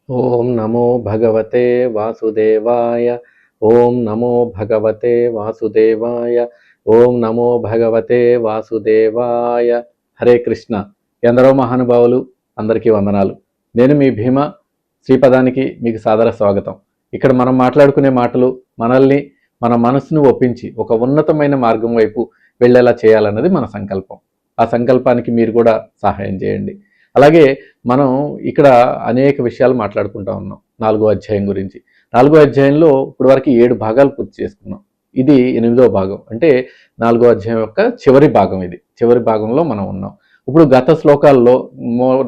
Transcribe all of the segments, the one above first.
ఓం నమో భగవతే వాసుదేవాయ. ఓం నమో భగవతే వాసుదేవాయ. ఓం నమో భగవతే వాసుదేవాయ. హరే కృష్ణ. ఎందరో మహానుభావులు, అందరికీ వందనాలు. నేను మీ భీమ. శ్రీపదానికి మీకు సాదర స్వాగతం. ఇక్కడ మనం మాట్లాడుకునే మాటలు మనల్ని, మన మనసును ఒప్పించి ఒక ఉన్నతమైన మార్గం వైపు వెళ్ళేలా చేయాలన్నది మన సంకల్పం. ఆ సంకల్పానికి మీరు కూడా సహాయం చేయండి. అలాగే మనం ఇక్కడ అనేక విషయాలు మాట్లాడుకుంటా ఉన్నాం 4వ అధ్యాయం గురించి. 4వ అధ్యాయంలో ఇప్పుడు వరకు 7 భాగాలు పూర్తి చేసుకున్నాం. ఇది 8వ భాగం, అంటే 4వ అధ్యాయం యొక్క చివరి భాగం. ఇది చివరి భాగంలో మనం ఉన్నాం. ఇప్పుడు గత శ్లోకాల్లో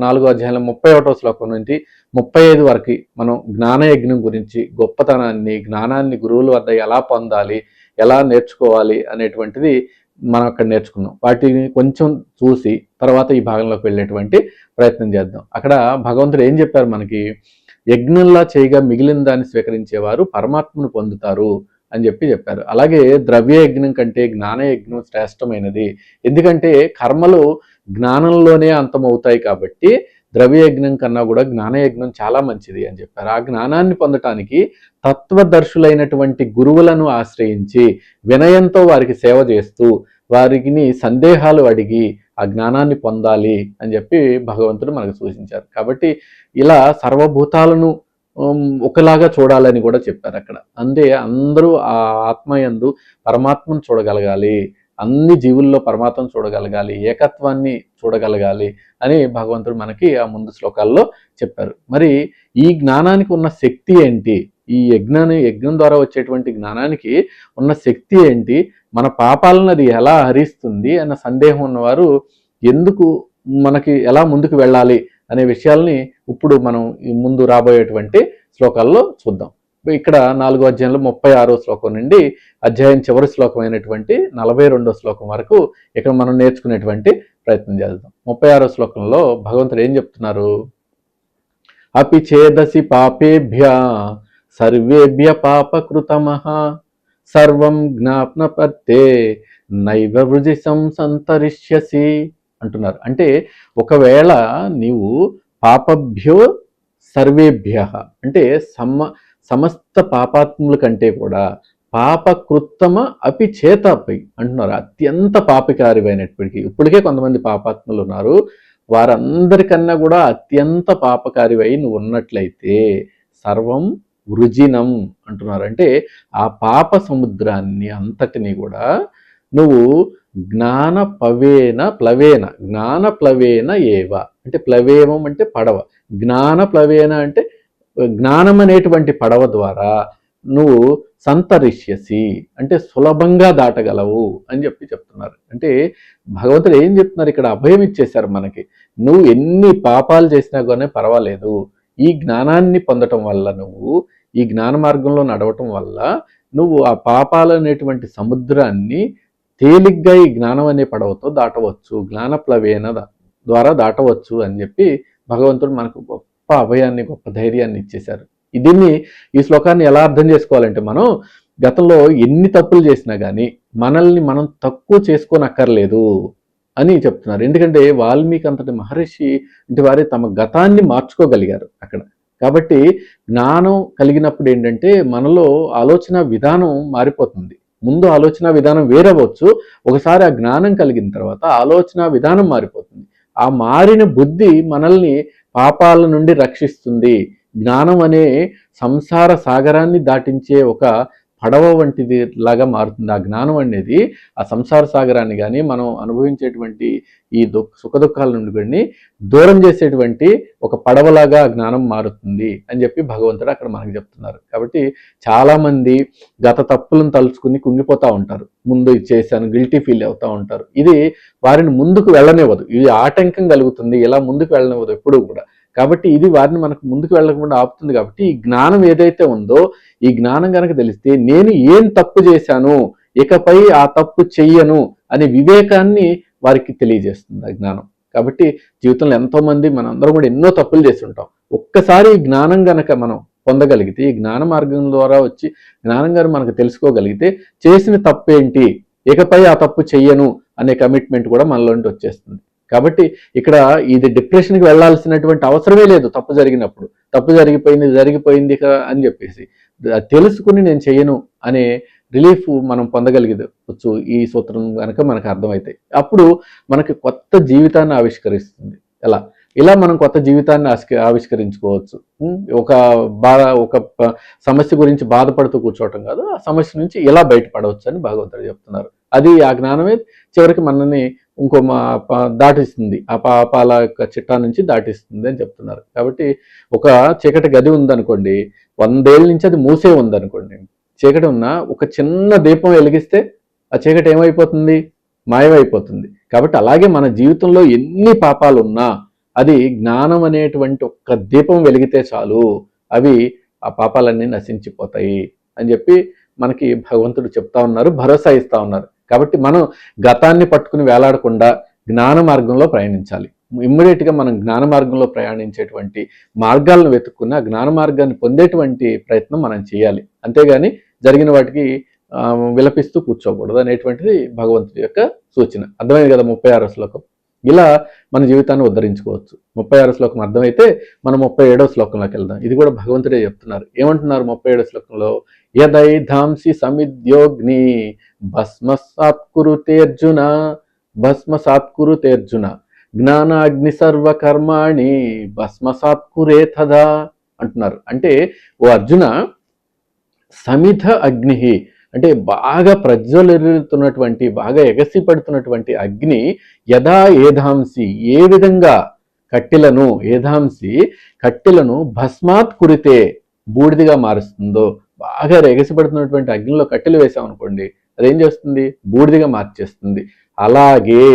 4వ అధ్యాయంలో 31వ శ్లోకం నుంచి 35 వరకు మనం జ్ఞానయజ్ఞం గురించి, గొప్పతనాన్ని, జ్ఞానాన్ని గురువుల వద్ద ఎలా పొందాలి, ఎలా నేర్చుకోవాలి అనేటువంటిది మనం అక్కడ నేర్చుకున్నాం. వాటిని కొంచెం చూసి తర్వాత ఈ భాగంలోకి వెళ్ళేటువంటి ప్రయత్నం చేద్దాం. అక్కడ భగవంతుడు ఏం చెప్పారు మనకి? యజ్ఞంలా చేయగా మిగిలిన దాన్ని స్వీకరించేవారు పరమాత్మను పొందుతారు అని చెప్పారు. అలాగే ద్రవ్య యజ్ఞం కంటే జ్ఞాన యజ్ఞం శ్రేష్టమైనది. ఎందుకంటే కర్మలు జ్ఞానంలోనే అంతమవుతాయి కాబట్టి ద్రవ్యయజ్ఞం కన్నా కూడా జ్ఞానయజ్ఞం చాలా మంచిది అని చెప్పారు. ఆ జ్ఞానాన్ని పొందటానికి తత్వదర్శులైనటువంటి గురువులను ఆశ్రయించి వినయంతో వారికి సేవ చేస్తూ వారికి సందేహాలు అడిగి ఆ జ్ఞానాన్ని పొందాలి అని చెప్పి భగవంతుడు మనకు సూచించారు. కాబట్టి ఇలా సర్వభూతాలను ఒకలాగా చూడాలని కూడా చెప్పారు అక్కడ. అంతే అందరూ ఆ ఆత్మయందు పరమాత్మను చూడగలగాలి, అన్ని జీవుల్లో పరమాత్మను చూడగలగాలి, ఏకత్వాన్ని చూడగలగాలి అని భగవంతుడు మనకి ఆ ముందు శ్లోకాల్లో చెప్పారు. మరి ఈ జ్ఞానానికి ఉన్న శక్తి ఏంటి? ఈ యజ్ఞం ద్వారా వచ్చేటువంటి జ్ఞానానికి ఉన్న శక్తి ఏంటి? మన పాపాలను అది ఎలా హరిస్తుంది అన్న సందేహం ఉన్నవారు ఎందుకు మనకి ఎలా ముందుకు వెళ్ళాలి అనే విషయాల్ని ఇప్పుడు మనం ఈ ముందు రాబోయేటువంటి శ్లోకాల్లో చూద్దాం. ఇక్కడ 4వ అధ్యాయంలో 36వ శ్లోకం నుండి అధ్యాయం చివరి శ్లోకం అయినటువంటి 42వ శ్లోకం వరకు ఇక్కడ మనం నేర్చుకునేటువంటి ప్రయత్నం చేద్దాం. 36వ శ్లోకంలో భగవంతుడు ఏం చెప్తున్నారు? అపి ఛేదసి పాపేభ్య సర్వేభ్య పాపకృతమః సర్వం జ్ఞాప్నపత్తే నైవ వృజి సంతరిష్యసి అంటున్నారు. అంటే ఒకవేళ నీవు పాపభ్యో సర్వేభ్య అంటే సమస్త పాపాత్ముల కంటే కూడా పాపకృత్తమ అపి చేతపై అంటున్నారు. అత్యంత పాపకారివైనప్పటికీ ఇప్పటికే కొంతమంది పాపాత్ములు ఉన్నారు, వారందరికన్నా కూడా అత్యంత పాపకారివై నువ్వు ఉన్నట్లయితే సర్వం వృజినం అంటున్నారు. అంటే ఆ పాప సముద్రాన్ని అంతటిని కూడా నువ్వు జ్ఞాన ప్లవేన ఏవ అంటే ప్లవేమం అంటే పడవ, జ్ఞాన ప్లవేన అంటే జ్ఞానం అనేటువంటి పడవ ద్వారా నువ్వు సంతరిష్యసి అంటే సులభంగా దాటగలవు అని చెప్తున్నారు. అంటే భగవంతుడు ఏం చెప్తున్నారు ఇక్కడ? అభయం ఇచ్చేశారు మనకి. నువ్వు ఎన్ని పాపాలు చేసినా కానీ పర్వాలేదు, ఈ జ్ఞానాన్ని పొందటం వల్ల, నువ్వు ఈ జ్ఞాన మార్గంలో నడవటం వల్ల నువ్వు ఆ పాపాలు అనేటువంటి సముద్రాన్ని తేలిగ్గా ఈ జ్ఞానం అనే పడవతో దాటవచ్చు, జ్ఞాన ప్లవేన ద్వారా దాటవచ్చు అని చెప్పి భగవంతుడు మనకు గొప్ప అభయాన్ని, గొప్ప ధైర్యాన్ని ఇచ్చేశారు. దీన్ని, ఈ శ్లోకాన్ని ఎలా అర్థం చేసుకోవాలంటే, మనం గతంలో ఎన్ని తప్పులు చేసినా కానీ మనల్ని మనం తక్కువ చేసుకోనక్కర్లేదు అని చెప్తున్నారు. ఎందుకంటే వాల్మీకి అంతటి మహర్షి అంటే వారే తమ గతాన్ని మార్చుకోగలిగారు అక్కడ. కాబట్టి జ్ఞానం కలిగినప్పుడు ఏంటంటే మనలో ఆలోచన విధానం మారిపోతుంది. ముందు ఆలోచన విధానం వేరవచ్చు, ఒకసారి ఆ జ్ఞానం కలిగిన తర్వాత ఆలోచన విధానం మారిపోతుంది. ఆ మారిన బుద్ధి మనల్ని పాపాల నుండి రక్షిస్తుంది. జ్ఞానం అనే సంసార సాగరాన్ని దాటించే ఒక పడవ వంటిది లాగా మారుతుంది. ఆ జ్ఞానం అనేది ఆ సంసార సాగరాన్ని కానీ మనం అనుభవించేటువంటి ఈ సుఖ దుఃఖాల నుండి కానీ దూరం చేసేటువంటి ఒక పడవలాగా జ్ఞానం మారుతుంది అని చెప్పి భగవంతుడు అక్కడ మనకు చెప్తున్నారు. కాబట్టి చాలామంది గత తప్పులను తలుచుకుని కుంగిపోతూ ఉంటారు, ముందు ఇది చేశాను గిల్టీ ఫీల్ అవుతూ ఉంటారు. ఇది వారిని ముందుకు వెళ్ళనివ్వదు, ఇది ఆటంకం కలుగుతుంది, ఇలా ముందుకు వెళ్ళనివ్వదు ఎప్పుడూ కూడా. కాబట్టి ఇది వారిని మనకు ముందుకు వెళ్ళకుండా ఆపుతుంది. కాబట్టి ఈ జ్ఞానం ఏదైతే ఉందో, ఈ జ్ఞానం కనుక తెలిస్తే నేను ఏం తప్పు చేశాను, ఇకపై ఆ తప్పు చెయ్యను అనే వివేకాన్ని వారికి తెలియజేస్తుంది ఆ జ్ఞానం. కాబట్టి జీవితంలో ఎంతోమంది, మనందరం కూడా ఎన్నో తప్పులు చేస్తుంటాం. ఒక్కసారి ఈ జ్ఞానం గనక మనం పొందగలిగితే, ఈ జ్ఞాన మార్గం ద్వారా వచ్చి జ్ఞానం గారు మనకు తెలుసుకోగలిగితే చేసిన తప్పు ఏంటి, ఇకపై ఆ తప్పు చెయ్యను అనే కమిట్మెంట్ కూడా మనలోంటి వచ్చేస్తుంది. కాబట్టి ఇక్కడ ఇది డిప్రెషన్కి వెళ్ళాల్సినటువంటి అవసరమే లేదు. తప్పు జరిగినప్పుడు తప్పు జరిగిపోయింది అని చెప్పేసి తెలుసుకుని నేను చేయను అనే రిలీఫ్ మనం పొందగలిగవచ్చు ఈ సూత్రం కనుక మనకు అర్థమైతే. అప్పుడు మనకి కొత్త జీవితాన్ని ఆవిష్కరిస్తుంది. ఇలా మనం కొత్త జీవితాన్ని ఆవిష్కరించుకోవచ్చు. ఒక సమస్య గురించి బాధపడుతూ కూర్చోవటం కాదు, ఆ సమస్య నుంచి ఎలా బయటపడవచ్చు అని భగవంతుడు చెప్తున్నారు. అది ఆ జ్ఞానమే చివరికి మనల్ని ఇంకో దాటిస్తుంది, ఆ పాపాల యొక్క చిట్టా నుంచి దాటిస్తుంది అని చెప్తున్నారు. కాబట్టి ఒక చీకటి గది ఉందనుకోండి, 100 ఏళ్ళ నుంచి అది మూసే ఉందనుకోండి, చీకటి ఉన్నా ఒక చిన్న దీపం వెలిగిస్తే ఆ చీకటి ఏమైపోతుంది? మాయమైపోతుంది. కాబట్టి అలాగే మన జీవితంలో ఎన్ని పాపాలు ఉన్నా అది జ్ఞానం అనేటువంటి ఒక్క దీపం వెలిగితే చాలు, అవి ఆ పాపాలన్నీ నశించిపోతాయి అని చెప్పి మనకి భగవంతుడు చెప్తా ఉన్నారు, భరోసా ఇస్తా ఉన్నారు. కాబట్టి మనం గతాన్ని పట్టుకుని వేలాడకుండా జ్ఞాన మార్గంలో ప్రయాణించాలి. ఇమ్మీడియట్గా మనం జ్ఞాన మార్గంలో ప్రయాణించేటువంటి మార్గాలను వెతుక్కున్న జ్ఞాన మార్గాన్ని పొందేటువంటి ప్రయత్నం మనం చేయాలి. అంతేగాని జరిగిన వాటికి విలపిస్తూ కూర్చోకూడదు అనేటువంటిది భగవంతుడి యొక్క సూచన. అర్థమైంది కదా 36వ శ్లోకం. ఇలా మన జీవితాన్ని ఉద్ధరించుకోవచ్చు. 36వ శ్లోకం అర్థమైతే మనం 37వ శ్లోకంలోకి వెళ్దాం. ఇది కూడా భగవంతుడే చెప్తున్నారు. ఏమంటున్నారు 37వ శ్లోకంలో? యదైధాంసి సమిద్యోగ్ని భస్మసాత్కురుతేర్జున భస్మసాత్కురుతేర్జున జ్ఞానాగ్ని సర్వకర్మాణి భస్మసాత్కురే తదా అంటున్నారు. అంటే ఓ అర్జున, సమిధ అగ్ని అంటే బాగా ప్రజ్వలితున్నటువంటి, బాగా ఎగసి పడుతున్నటువంటి అగ్ని యథా ఏధాంసి, ఏ విధంగా కట్టెలను భస్మాత్ కురితే బూడిదిగా మారుస్తుందో, బాగా ఎగసిపడుతున్నటువంటి అగ్నిలో కట్టెలు వేసామనుకోండి, అదేం చేస్తుంది? బూడిదిగా మార్చేస్తుంది. అలాగే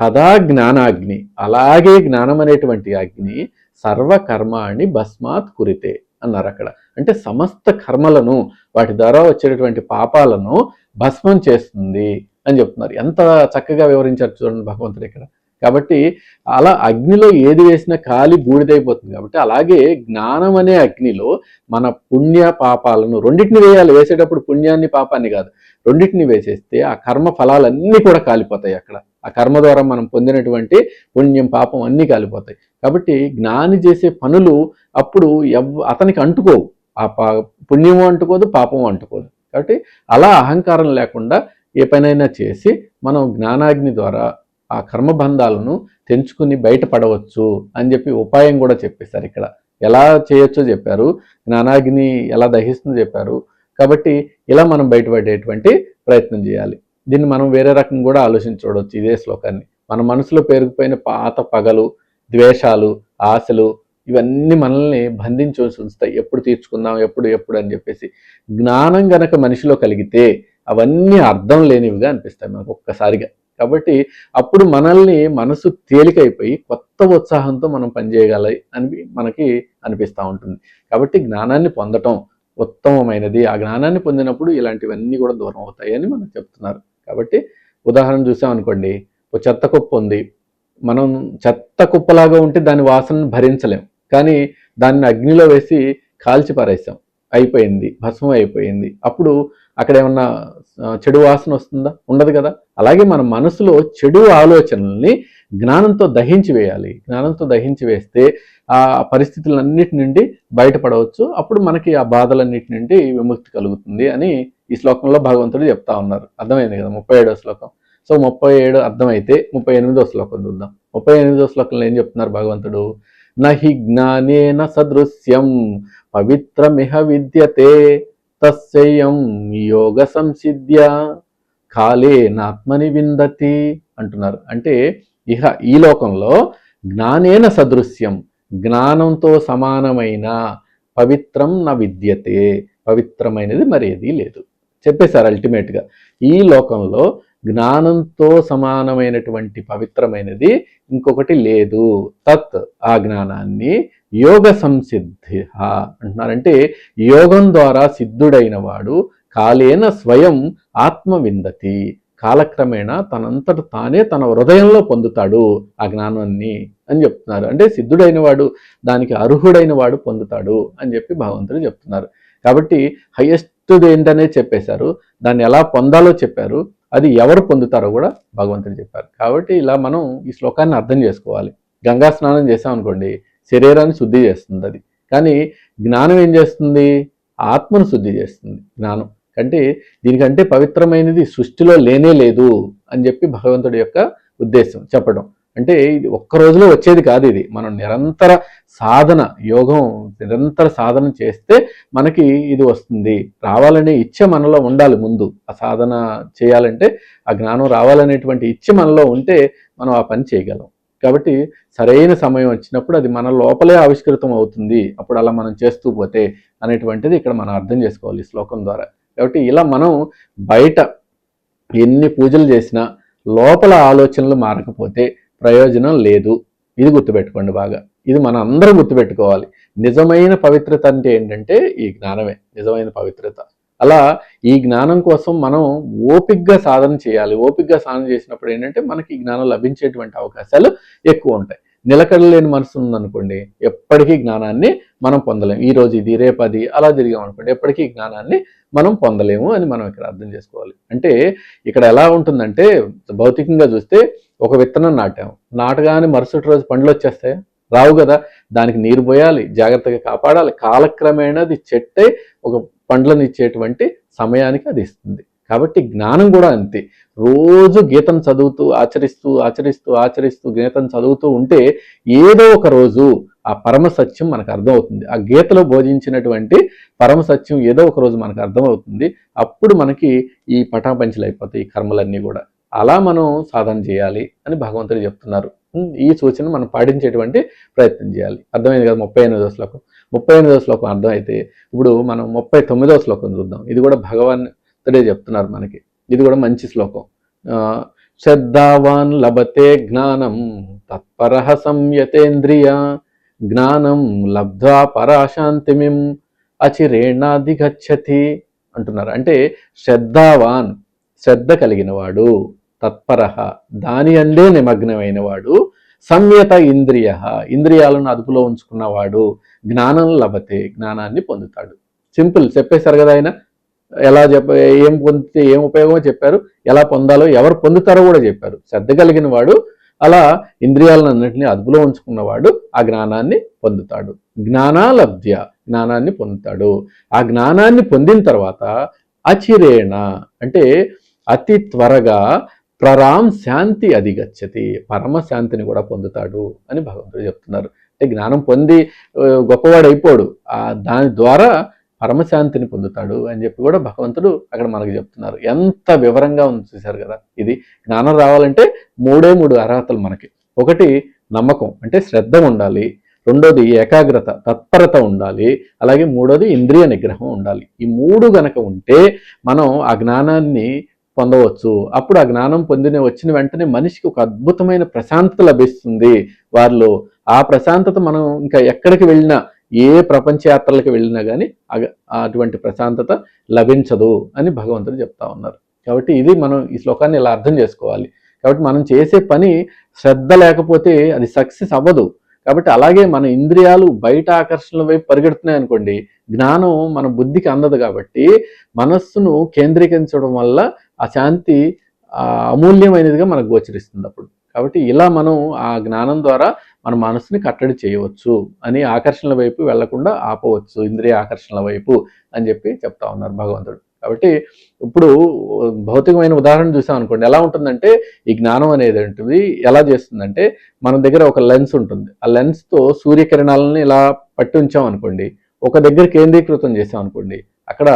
తదా జ్ఞానాగ్ని, అలాగే జ్ఞానం అనేటువంటి అగ్ని సర్వకర్మాణి భస్మాత్ కురితే అన్నారు అక్కడ. అంటే సమస్త కర్మలను, వాటి ద్వారా వచ్చేటటువంటి పాపాలను భస్మం చేస్తుంది అని చెప్తున్నారు. ఎంత చక్కగా వివరించారు చూడండి భగవంతుడు ఇక్కడ. కాబట్టి అలా అగ్నిలో ఏది వేసినా కాలి బూడిదైపోతుంది. కాబట్టి అలాగే జ్ఞానం అనే అగ్నిలో మన పుణ్య పాపాలను రెండింటిని వేయాలి. వేసేటప్పుడు పుణ్యాన్ని పాపాన్ని కాదు, రెండింటిని వేసేస్తే ఆ కర్మ ఫలాలన్నీ కూడా కాలిపోతాయి. అక్కడ ఆ కర్మ ద్వారా మనం పొందినటువంటి పుణ్యం పాపం అన్నీ కాలిపోతాయి. కాబట్టి జ్ఞాని చేసే పనులు అప్పుడు అతనికి అంటుకోవు, ఆ పుణ్యము అంటుకోదు, పాపము అంటుకోదు. కాబట్టి అలా అహంకారం లేకుండా ఏ పనైనా చేసి మనం జ్ఞానాగ్ని ద్వారా ఆ కర్మబంధాలను తెంచుకుని బయటపడవచ్చు అని చెప్పి ఉపాయం కూడా చెప్పేశారు. ఇక్కడ ఎలా చేయొచ్చో చెప్పారు, జ్ఞానాగ్ని ఎలా దహిస్తుందో చెప్పారు. కాబట్టి ఇలా మనం బయటపడేటువంటి ప్రయత్నం చేయాలి. దీన్ని మనం వేరే రకంగా కూడా ఆలోచించవచ్చు. ఇదే శ్లోకాన్ని మన మనసులో పేరుకుపోయిన పాత పగలు, ద్వేషాలు, ఆశలు ఇవన్నీ మనల్ని బంధించి ఉంచుతాయి. ఎప్పుడు తీర్చుకుందాం, ఎప్పుడు అని చెప్పేసి. జ్ఞానం గనక మనిషిలో కలిగితే అవన్నీ అర్థం లేనివిగా అనిపిస్తాయి మనకు ఒక్కసారిగా. కాబట్టి అప్పుడు మనసు తేలికైపోయి కొత్త ఉత్సాహంతో మనం పనిచేయగలి అని మనకి అనిపిస్తూ ఉంటుంది. కాబట్టి జ్ఞానాన్ని పొందటం ఉత్తమమైనది. ఆ జ్ఞానాన్ని పొందినప్పుడు ఇలాంటివన్నీ కూడా దూరం అవుతాయి అని మనకు చెప్తున్నారు. కాబట్టి ఉదాహరణ చూసామనుకోండి, ఒక చెత్త కుప్ప ఉంది. మనం చెత్త కుప్పలాగా ఉంటే దాని వాసనను భరించలేం, కానీ దాన్ని అగ్నిలో వేసి కాల్చి పారేసాం, అయిపోయింది, భస్మం అయిపోయింది. అప్పుడు అక్కడ ఏమన్నా చెడు వాసన వస్తుందా? ఉండదు కదా. అలాగే మన మనసులో చెడు ఆలోచనల్ని జ్ఞానంతో దహించి వేయాలి. జ్ఞానంతో దహించి వేస్తే ఆ పరిస్థితులన్నిటి నుండి బయటపడవచ్చు. అప్పుడు మనకి ఆ బాధలన్నిటి నుండి విముక్తి కలుగుతుంది అని ఈ శ్లోకంలో భగవంతుడు చెప్తా ఉన్నారు. అర్థమైంది కదా 37వ శ్లోకం. సో 37 అర్థమైతే 38వ శ్లోకం చూద్దాం. 38వ శ్లోకంలో ఏం చెప్తున్నారు భగవంతుడు? నహి జ్ఞానేన సదృశ్యం పవిత్రమిహ విద్యతే తస్యం యోగ సంసిద్ధ్య కాలేనాత్మని విందతి అంటున్నారు. అంటే ఈ లోకంలో జ్ఞానేన సదృశ్యం, జ్ఞానంతో సమానమైన పవిత్రం న విద్యతే, పవిత్రమైనది మరేది లేదు చెప్పేశారు. అల్టిమేట్గా ఈ లోకంలో జ్ఞానంతో సమానమైనటువంటి పవిత్రమైనది ఇంకొకటి లేదు. తత్, ఆ జ్ఞానాన్ని యోగ సంసిద్ధి అంటున్నారంటే యోగం ద్వారా సిద్ధుడైన వాడు కాలేన స్వయం ఆత్మ విందతి, కాలక్రమేణా తనంతట తానే తన హృదయంలో పొందుతాడు ఆ జ్ఞానాన్ని అని చెప్తున్నారు. అంటే సిద్ధుడైన వాడు, దానికి అర్హుడైన వాడు పొందుతాడు అని చెప్పి భగవంతుడు చెప్తున్నారు. కాబట్టి హైయెస్ట్ది ఏంటనే చెప్పేశారు, దాన్ని ఎలా పొందాలో చెప్పారు. అది ఎవరు పొందుతారో కూడా భగవంతుడు చెప్పారు. కాబట్టి ఇలా మనం ఈ శ్లోకాన్ని అర్థం చేసుకోవాలి. గంగా స్నానం చేసామనుకోండి, శరీరాన్ని శుద్ధి చేస్తుంది అది. కానీ జ్ఞానం ఏం చేస్తుంది? ఆత్మను శుద్ధి చేస్తుంది జ్ఞానం. అంటే దీనికంటే పవిత్రమైనది సృష్టిలో లేనే లేదు అని చెప్పి భగవంతుడి యొక్క ఉద్దేశం చెప్పడం. అంటే ఇది ఒక్క రోజులో వచ్చేది కాదు. ఇది మనం నిరంతర సాధన, యోగం నిరంతర సాధన చేస్తే మనకి ఇది వస్తుంది. రావాలనే ఇచ్చ మనలో ఉండాలి. ముందు ఆ సాధన చేయాలంటే ఆ జ్ఞానం రావాలనేటువంటి ఇచ్చ మనలో ఉంటే మనం ఆ పని చేయగలం. కాబట్టి సరైన సమయం వచ్చినప్పుడు అది మన లోపలే ఆవిష్కృతం అవుతుంది. అప్పుడు అలా మనం చేస్తూ పోతే అనేటువంటిది ఇక్కడ మనం అర్థం చేసుకోవాలి ఈ శ్లోకం ద్వారా. కాబట్టి ఇలా మనం బయట ఎన్ని పూజలు చేసినా లోపల ఆలోచనలు మారకపోతే ప్రయోజనం లేదు. ఇది గుర్తుపెట్టుకోండి బాగా. ఇది మనం అందరం గుర్తుపెట్టుకోవాలి. నిజమైన పవిత్రత అంటే ఏంటంటే ఈ జ్ఞానమే నిజమైన పవిత్రత. అలా ఈ జ్ఞానం కోసం మనం ఓపికగా సాధన చేయాలి. ఓపికగా సాధన చేసినప్పుడు ఏంటంటే మనకి ఈ జ్ఞానం లభించేటువంటి అవకాశాలు ఎక్కువ ఉంటాయి. నిలకడలేని మనసు ఉందనుకోండి, ఎప్పటికీ జ్ఞానాన్ని మనం పొందలేము. ఈరోజు ఇది, రేపు అది, అలా తిరిగామనుకోండి, ఎప్పటికీ జ్ఞానాన్ని మనం పొందలేము అని మనం ఇక్కడ అర్థం చేసుకోవాలి. అంటే ఇక్కడ ఎలా ఉంటుందంటే భౌతికంగా చూస్తే ఒక విత్తనం నాటాము, నాటగానే మరుసటి రోజు పండ్లు వచ్చేస్తాయా? రావు కదా. దానికి నీరు పోయాలి, జాగ్రత్తగా కాపాడాలి. కాలక్రమేణా అది చెట్టే ఒక పండ్లను ఇచ్చేటువంటి సమయానికి అది ఇస్తుంది. కాబట్టి జ్ఞానం కూడా అంతే. రోజు గీతం చదువుతూ ఆచరిస్తూ ఆచరిస్తూ ఆచరిస్తూ గీతం చదువుతూ ఉంటే ఏదో ఒక రోజు ఆ పరమ సత్యం మనకు అర్థమవుతుంది. ఆ గీతలో బోధించినటువంటి పరమ సత్యం ఏదో ఒక రోజు మనకు అర్థమవుతుంది. అప్పుడు మనకి ఈ పటాపంచలు అయిపోతాయి ఈ కర్మలన్నీ కూడా. అలా మనం సాధన చేయాలి అని భగవంతుడు చెప్తున్నారు. ఈ సూచన మనం పాటించేటువంటి ప్రయత్నం చేయాలి. అర్థమైంది కదా 38వ శ్లోకం. 38వ శ్లోకం అర్థమైతే ఇప్పుడు మనం 39వ శ్లోకం చూద్దాం. ఇది కూడా భగవంతుడే చెప్తున్నారు మనకి. ఇది కూడా మంచి శ్లోకం. శ్రద్ధావాన్ లభతే జ్ఞానం తత్పరః సంయతేంద్రియ జ్ఞానం లబ్ధ్వా పరాశాంతిమిం అచిరేణాధిగచ్చతి అంటున్నారు. అంటే శ్రద్ధావాన్, శ్రద్ధ కలిగిన వాడు, తత్పరః దాని అందే నిమగ్నమైన వాడు, సంయత ఇంద్రియ ఇంద్రియాలను అదుపులో ఉంచుకున్నవాడు, జ్ఞానం లభతే జ్ఞానాన్ని పొందుతాడు. సింపుల్ చెప్పేశారు కదా ఆయన. ఎలా ఏం పొందితే ఏం ఉపయోగమో చెప్పారు, ఎలా పొందాలో ఎవరు పొందుతారో కూడా చెప్పారు. శ్రద్ధ కలిగిన వాడు అలా ఇంద్రియాలన్నింటినీ అదుపులో ఉంచుకున్నవాడు ఆ జ్ఞానాన్ని పొందుతాడు. జ్ఞానాలబ్ధ్య జ్ఞానాన్ని పొందుతాడు. ఆ జ్ఞానాన్ని పొందిన తర్వాత అచిరేణ అంటే అతి త్వరగా ప్రరాం శాంతి అధిగచ్చతి పరమశాంతిని కూడా పొందుతాడు అని భగవంతుడు చెప్తున్నారు. అంటే జ్ఞానం పొంది గొప్పవాడు అయిపోడు, దాని ద్వారా పరమశాంతిని పొందుతాడు అని చెప్పి కూడా భగవంతుడు అక్కడ మనకు చెప్తున్నారు. ఎంత వివరంగా ఉంది చూశారు కదా. ఇది జ్ఞానం రావాలంటే మూడు అర్హతలు మనకి. ఒకటి నమ్మకం అంటే శ్రద్ధ ఉండాలి, రెండోది ఏకాగ్రత తత్పరత ఉండాలి, అలాగే మూడోది ఇంద్రియ నిగ్రహం ఉండాలి. ఈ మూడు గనక ఉంటే మనం ఆ జ్ఞానాన్ని పొందవచ్చు. అప్పుడు ఆ జ్ఞానం వచ్చిన వెంటనే మనిషికి ఒక అద్భుతమైన ప్రశాంతత లభిస్తుంది వారిలో. ఆ ప్రశాంతత మనం ఇంకా ఎక్కడికి వెళ్ళినా, ఏ ప్రపంచ యాత్రలకు వెళ్ళినా కానీ అటువంటి ప్రశాంతత లభించదు అని భగవంతుడు చెప్తా ఉన్నారు. కాబట్టి ఇది మనం ఈ శ్లోకాన్ని ఇలా అర్థం చేసుకోవాలి. కాబట్టి మనం చేసే పని శ్రద్ధ లేకపోతే అది సక్సెస్ అవ్వదు. కాబట్టి అలాగే మన ఇంద్రియాలు బయట ఆకర్షణల వైపు పరిగెడుతున్నాయి అనుకోండి, జ్ఞానం మన బుద్ధికి అందదు. కాబట్టి మనస్సును కేంద్రీకరించడం వల్ల ఆ శాంతి అమూల్యమైనదిగా మనకు గోచరిస్తుంది అప్పుడు. కాబట్టి ఇలా మనం ఆ జ్ఞానం ద్వారా మన మనసుని కట్టడి చేయవచ్చు అని, ఆకర్షణల వైపు వెళ్లకుండా ఆపవచ్చు ఇంద్రియ ఆకర్షణల వైపు అని చెప్పి చెప్తా ఉన్నారు భగవంతుడు. కాబట్టి ఇప్పుడు భౌతికమైన ఉదాహరణ చూసాం అనుకోండి, ఎలా ఉంటుందంటే ఈ జ్ఞానం అనేది ఉంటుంది ఎలా చేస్తుందంటే, మన దగ్గర ఒక లెన్స్ ఉంటుంది. ఆ లెన్స్తో సూర్యకిరణాలను ఇలా పట్టి ఉంచాం అనుకోండి, ఒక దగ్గర కేంద్రీకృతం చేసాం అనుకోండి, అక్కడ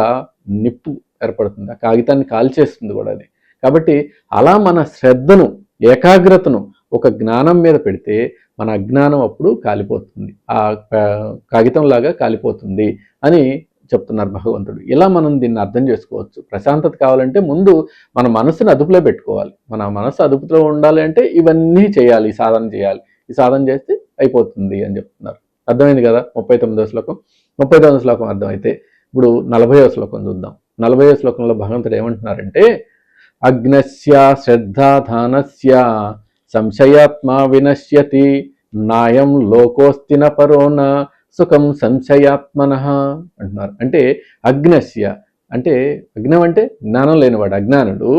నిప్పు ఏర్పడుతుంది, ఆ కాగితాన్ని కాల్చేస్తుంది కూడా అది. కాబట్టి అలా మన శ్రద్ధను, ఏకాగ్రతను ఒక జ్ఞానం మీద పెడితే మన అజ్ఞానం అప్పుడు కాలిపోతుంది, ఆ కాగితం లాగా కాలిపోతుంది అని చెప్తున్నారు భగవంతుడు. ఇలా మనం దీన్ని అర్థం చేసుకోవచ్చు. ప్రశాంతత కావాలంటే ముందు మన మనసుని అదుపులో పెట్టుకోవాలి. మన మనసు అదుపులో ఉండాలి అంటే ఇవన్నీ చేయాలి, ఈ సాధన చేయాలి. ఈ సాధన చేస్తే అయిపోతుంది అని చెప్తున్నారు. అర్థమైంది కదా 39వ శ్లోకం. 39వ శ్లోకం అర్థమైతే ఇప్పుడు 40వ శ్లోకం చూద్దాం. 40వ శ్లోకంలో భగవంతుడు ఏమంటున్నారంటే, అగ్నస్య శ్రద్ధాధానస్య సంశయాత్మా వినశ్యతి నాయం లోకోస్తిన పరోన సుఖం సంశయాత్మన అంటున్నారు. అంటే అగ్నస్య అంటే అజ్ఞం అంటే జ్ఞానం లేనివాడు, అజ్ఞానుడు.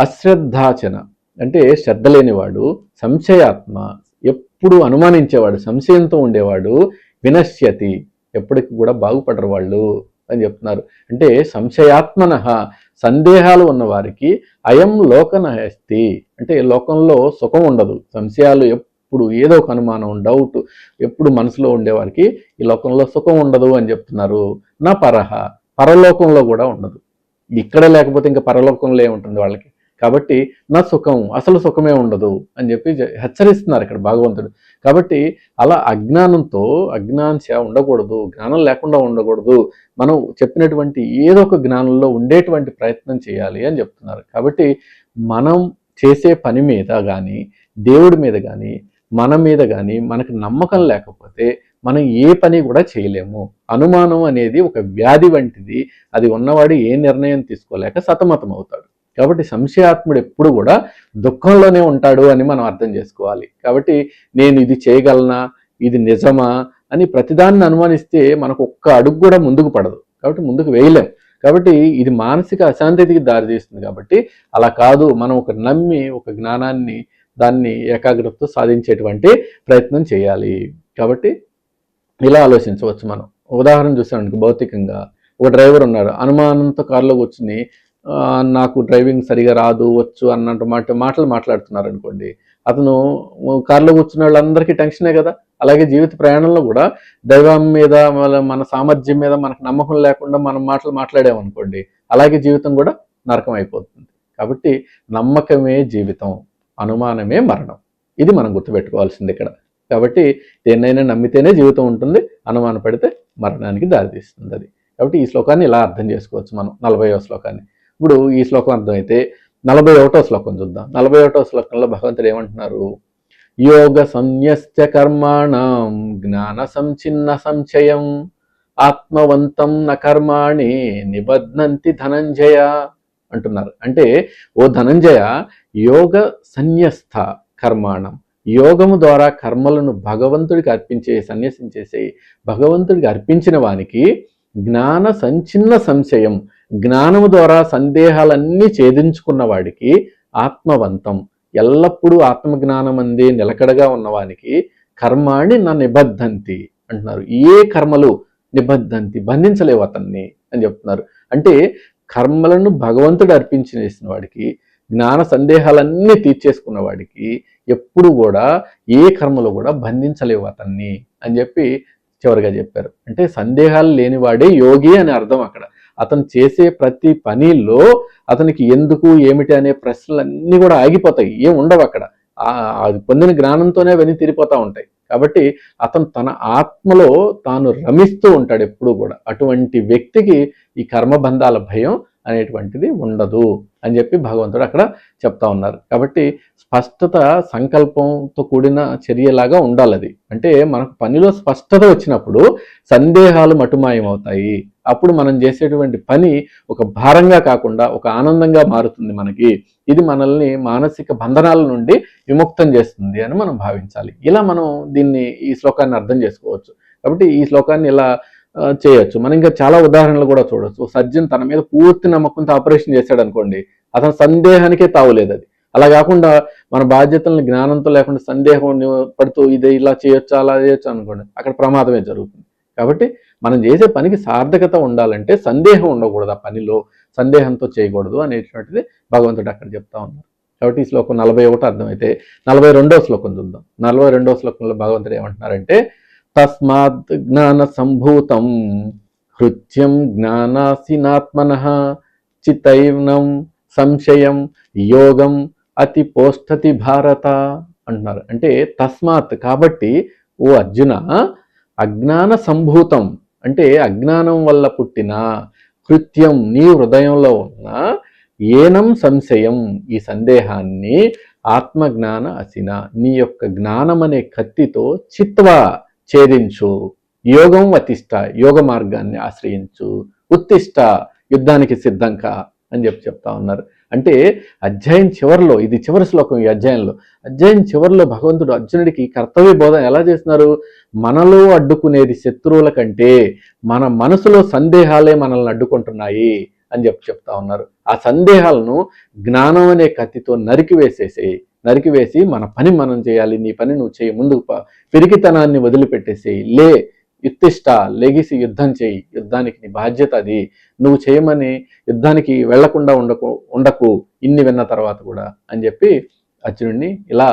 అశ్రద్ధాచన అంటే శ్రద్ధ లేనివాడు, సంశయాత్మ ఎప్పుడు అనుమానించేవాడు, సంశయంతో ఉండేవాడు, వినశ్యతి ఎప్పటికి కూడా బాగుపడరు వాళ్ళు అని చెప్తున్నారు. అంటే సంశయాత్మన సందేహాలు ఉన్న వారికి అయం లోకనహస్తి అంటే లోకంలో సుఖం ఉండదు. సంశయాలు ఎప్పుడు ఏదో ఒక అనుమానం, డౌట్ ఎప్పుడు మనసులో ఉండేవారికి ఈ లోకంలో సుఖం ఉండదు అని చెప్తున్నారు. నా పరహ పరలోకంలో కూడా ఉండదు. ఇక్కడ లేకపోతే ఇంకా పరలోకంలో ఏముంటుంది వాళ్ళకి. కాబట్టి నా సుఖం అసలు సుఖమే ఉండదు అని చెప్పి హెచ్చరిస్తున్నారు ఇక్కడ భగవంతుడు. కాబట్టి అలా అజ్ఞానంతో అజ్ఞాంశ ఉండకూడదు, జ్ఞానం లేకుండా ఉండకూడదు. మనం చెప్పినటువంటి ఏదో ఒక జ్ఞానంలో ఉండేటువంటి ప్రయత్నం చేయాలి అని చెప్తున్నారు. కాబట్టి మనం చేసే పని మీద కానీ, దేవుడి మీద కానీ, మన మీద కానీ మనకు నమ్మకం లేకపోతే మనం ఏ పని కూడా చేయలేము. అనుమానం అనేది ఒక వ్యాధి వంటిది. అది ఉన్నవాడు ఏ నిర్ణయం తీసుకోలేక సతమతం అవుతాడు. కాబట్టి సంశయాత్ముడు ఎప్పుడు కూడా దుఃఖంలోనే ఉంటాడు అని మనం అర్థం చేసుకోవాలి. కాబట్టి నేను ఇది చేయగలనా, ఇది నిజమా అని ప్రతిదాన్ని అనుమానిస్తే మనకు ఒక్క అడుగు కూడా ముందుకు పడదు. కాబట్టి ముందుకు వేయలేం. కాబట్టి ఇది మానసిక అశాంతికి దారితీస్తుంది. కాబట్టి అలా కాదు, మనం ఒక నమ్మి ఒక జ్ఞానాన్ని దాన్ని ఏకాగ్రతతో సాధించేటువంటి ప్రయత్నం చేయాలి. కాబట్టి ఇలా ఆలోచించవచ్చు మనం. ఉదాహరణ చూసానికి భౌతికంగా ఒక డ్రైవర్ ఉన్నాడు, అనుమానంతో కారులో కూర్చుని నాకు డ్రైవింగ్ సరిగా రాదు వచ్చు అన్నట్టు మాటలు మాట్లాడుతున్నారు అనుకోండి, అతను కారులో కూర్చున్న వాళ్ళందరికీ టెన్షనే కదా. అలాగే జీవిత ప్రయాణంలో కూడా దైవం మీద మన సామర్థ్యం మీద మనకు నమ్మకం లేకుండా మనం మాట్లాడామనుకోండి, అలాగే జీవితం కూడా నరకం అయిపోతుంది. కాబట్టి నమ్మకమే జీవితం, అనుమానమే మరణం. ఇది మనం గుర్తుపెట్టుకోవాల్సింది ఇక్కడ. కాబట్టి దేన్నైనా నమ్మితేనే జీవితం ఉంటుంది, అనుమాన పడితే మరణానికి దారితీస్తుంది అది. కాబట్టి ఈ శ్లోకాన్ని ఇలా అర్థం చేసుకోవచ్చు మనం. 40వ శ్లోకాన్ని ఇప్పుడు ఈ శ్లోకం అర్థమైతే 41వ శ్లోకం చూద్దాం. 41వ శ్లోకంలో భగవంతుడు ఏమంటున్నారు? యోగ సంన్యస్త కర్మాణం జ్ఞాన సంచిన్న సంశయం ఆత్మవంతం న కర్మాణి నిబధ్నంతి ధనంజయ అంటున్నారు. అంటే ఓ ధనంజయ, యోగ సన్యస్త కర్మాణం, యోగము ద్వారా కర్మలను భగవంతుడికి సన్యసించేసి భగవంతుడికి అర్పించిన వానికి జ్ఞాన సంచిన్న సంశయం, జ్ఞానము ద్వారా సందేహాలన్నీ ఛేదించుకున్న వాడికి ఆత్మవంతం, ఎల్లప్పుడూ ఆత్మజ్ఞానం అందే నిలకడగా ఉన్నవానికి కర్మాణి నా నిబద్ధంతి అంటున్నారు. ఏ కర్మలు నిబద్ధంతి బంధించలేవు అతన్ని అని చెప్తున్నారు. అంటే కర్మలను భగవంతుడు అర్పించేసిన వాడికి, జ్ఞాన సందేహాలన్నీ తీర్చేసుకున్న వాడికి ఎప్పుడు కూడా ఏ కర్మలు కూడా బంధించలేవు అతన్ని అని చెప్పి చివరిగా చెప్పారు. అంటే సందేహాలు లేనివాడే యోగి అని అర్థం అక్కడ. అతను చేసే ప్రతి పనిలో అతనికి ఎందుకు ఏమిటి అనే ప్రశ్నలన్నీ కూడా ఆగిపోతాయి, ఏం ఉండవు అక్కడ. అది పొందిన జ్ఞానంతోనే అవన్నీ తీరిపోతూ ఉంటాయి. కాబట్టి అతను తన ఆత్మలో తాను రమిస్తూ ఉంటాడు ఎప్పుడు కూడా. అటువంటి వ్యక్తికి ఈ కర్మబంధాల భయం అనేటువంటిది ఉండదు అని చెప్పి భగవంతుడు అక్కడ చెప్తా ఉన్నారు. కాబట్టి స్పష్టత సంకల్పంతో కూడిన చర్యలాగా ఉండాలి అది. అంటే మనకు పనిలో స్పష్టత వచ్చినప్పుడు సందేహాలు మటుమాయమవుతాయి. అప్పుడు మనం చేసేటువంటి పని ఒక భారంగా కాకుండా ఒక ఆనందంగా మారుతుంది మనకి. ఇది మనల్ని మానసిక బంధనాల నుండి విముక్తం చేస్తుంది అని మనం భావించాలి. ఇలా మనం ఈ శ్లోకాన్ని అర్థం చేసుకోవచ్చు. కాబట్టి ఈ శ్లోకాన్ని ఇలా చేయొచ్చు. మనం ఇంకా చాలా ఉదాహరణలు కూడా చూడొచ్చు. సర్జన్ తన మీద పూర్తి నమ్మకంతో ఆపరేషన్ చేశాడు అనుకోండి, అతని సందేహానికే తావులేదు అది. అలా కాకుండా మన బాధ్యతలను జ్ఞానంతో లేకుండా సందేహం పడుతూ ఇది ఇలా చేయొచ్చు అలా చేయొచ్చు అనుకోండి, అక్కడ ప్రమాదమే జరుగుతుంది. కాబట్టి మనం చేసే పనికి సార్థకత ఉండాలంటే సందేహం ఉండకూడదు, ఆ పనిలో సందేహంతో చేయకూడదు అనేటువంటిది భగవంతుడు అక్కడ చెప్తా ఉన్నారు. కాబట్టి ఈ శ్లోకం 41 అర్థమైతే 42వ శ్లోకం చూద్దాం. 42వ శ్లోకంలో భగవంతుడు ఏమంటున్నారంటే తస్మాత్ జ్ఞాన సంభూతం హృత్యం జ్ఞానాసినాత్మనః చిత్తైనం సంశయం యోగం అతి పోష్టతి భారత అంటున్నారు. అంటే తస్మాత్ కాబట్టి ఓ అర్జున, అజ్ఞాన సంభూతం అంటే అజ్ఞానం వల్ల పుట్టిన హృత్యం నీ హృదయంలో ఉన్న ఏనం సంశయం ఈ సందేహాన్ని ఆత్మజ్ఞాన అసిన నీ యొక్క జ్ఞానం అనే కత్తితో చిత్వా ఛేదించు, యోగం వతిష్ట యోగ మార్గాన్ని ఆశ్రయించు, ఉత్తిష్ట యుద్ధానికి సిద్ధంకా అని చెప్తా ఉన్నారు. అంటే అధ్యాయం చివరిలో, ఇది చివరి శ్లోకం ఈ అధ్యాయం చివరిలో భగవంతుడు అర్జునుడికి కర్తవ్య బోధన ఎలా చేస్తున్నారు? మనలో అడ్డుకునేది శత్రువుల కంటే మన మనసులో సందేహాలే మనల్ని అడ్డుకుంటున్నాయి అని చెప్తా ఉన్నారు. ఆ సందేహాలను జ్ఞానం అనే కత్తితో నరికివేసి మన పని మనం చేయాలి, నీ పని నువ్వు చేయి, ముందుకు పిరికితనాన్ని వదిలిపెట్టేసేయి, యుత్తిష్ట, లెగిసి యుద్ధం చేయి, యుద్ధానికి నీ బాధ్యత అది, నువ్వు చేయమని యుద్ధానికి వెళ్లకుండా ఉండకు ఇన్ని విన్న తర్వాత కూడా అని చెప్పి అర్జునుడిని ఇలా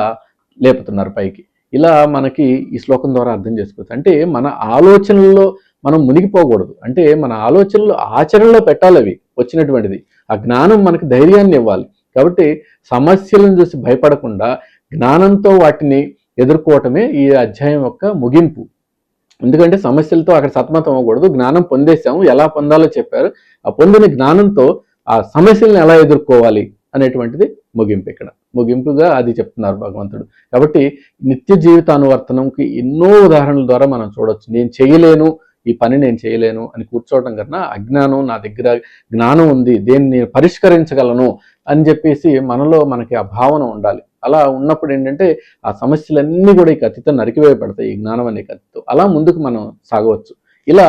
లేపుతున్నారు పైకి. ఇలా మనకి ఈ శ్లోకం ద్వారా అర్థం చేసుకోవచ్చు. అంటే మన ఆలోచనల్లో మనం మునిగిపోకూడదు, అంటే మన ఆలోచనలు ఆచరణలో పెట్టాలి. అవి వచ్చినటువంటిది ఆ జ్ఞానం మనకి ధైర్యాన్ని ఇవ్వాలి. కాబట్టి సమస్యలను చూసి భయపడకుండా జ్ఞానంతో వాటిని ఎదుర్కోవటమే ఈ అధ్యాయం యొక్క ముగింపు. ఎందుకంటే సమస్యలతో అక్కడ సతమతం అవ్వకూడదు, జ్ఞానం పొందేశాము, ఎలా పొందాలో చెప్పారు, ఆ పొందిన జ్ఞానంతో ఆ సమస్యలను ఎలా ఎదుర్కోవాలి అనేటువంటిది ముగింపు. ఇక్కడ ముగింపుగా అది చెప్తున్నారు భగవంతుడు. కాబట్టి నిత్య జీవిత అనువర్తనంకి ఎన్నో ఉదాహరణల ద్వారా మనం చూడొచ్చు. నేను చేయలేను, ఈ పని నేను చేయలేను అని కూర్చోవడం కన్నా అజ్ఞానం, నా దగ్గర జ్ఞానం ఉంది, దేన్ని నేను పరిష్కరించగలను అని చెప్పేసి మనకి ఆ భావన ఉండాలి. అలా ఉన్నప్పుడు ఏంటంటే ఆ సమస్యలన్నీ కూడా ఈ కత్తితో నరికివేయబడతాయి, ఈ జ్ఞానం అనే కత్తితో. అలా ముందుకు మనం సాగవచ్చు. ఇలా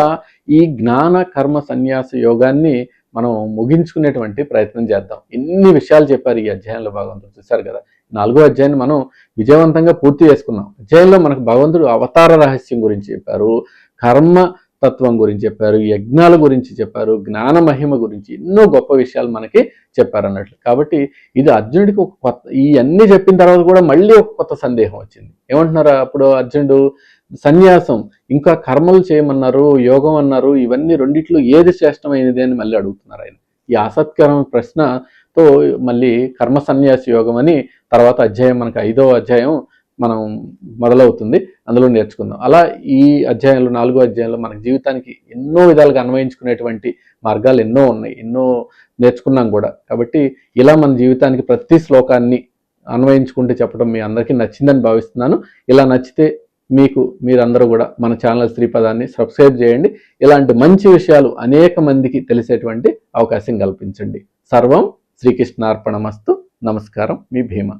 ఈ జ్ఞాన కర్మ సన్యాస యోగాన్ని మనం ముగించుకునేటువంటి ప్రయత్నం చేద్దాం. ఎన్ని విషయాలు చెప్పారు ఈ అధ్యాయంలో భగవంతుడు, చూశారు కదా. 4వ అధ్యాయాన్ని మనం విజయవంతంగా పూర్తి చేసుకున్నాం. అధ్యాయంలో మనకు భగవంతుడు అవతార రహస్యం గురించి చెప్పారు, కర్మ తత్వం గురించి చెప్పారు, యజ్ఞాల గురించి చెప్పారు, జ్ఞాన మహిమ గురించి ఎన్నో గొప్ప విషయాలు మనకి చెప్పారు అన్నట్లు. కాబట్టి ఇది అర్జునుడికి ఒక కొత్త, ఈ అన్ని చెప్పిన తర్వాత కూడా మళ్ళీ ఒక కొత్త సందేహం వచ్చింది. ఏమంటున్నారు అప్పుడు అర్జునుడు? సన్యాసం, ఇంకా కర్మలు చేయమన్నారు, యోగం అన్నారు, ఇవన్నీ రెండిట్లో ఏది శ్రేష్టమైనది అని మళ్ళీ అడుగుతున్నారు ఆయన. ఈ ఆసక్తికరమైన ప్రశ్నతో మళ్ళీ కర్మ సన్యాస యోగం అని తర్వాత అధ్యాయం, మనకు 5వ అధ్యాయం మనం మొదలవుతుంది, అందులో నేర్చుకుందాం. అలా ఈ అధ్యాయంలో 4వ అధ్యాయంలో మన జీవితానికి ఎన్నో విధాలుగా అన్వయించుకునేటువంటి మార్గాలు ఎన్నో ఉన్నాయి, ఎన్నో నేర్చుకున్నాం కూడా. కాబట్టి ఇలా మన జీవితానికి ప్రతి శ్లోకాన్ని అన్వయించుకుంటే చెప్పడం మీ అందరికీ నచ్చిందని భావిస్తున్నాను. ఇలా నచ్చితే మీరందరూ కూడా మన ఛానల్ శ్రీపదాన్ని సబ్స్క్రైబ్ చేయండి. ఇలాంటి మంచి విషయాలు అనేక మందికి తెలిసేటువంటి అవకాశం కల్పించండి. సర్వం శ్రీకృష్ణార్పణమస్తు. నమస్కారం, మీ భీమ.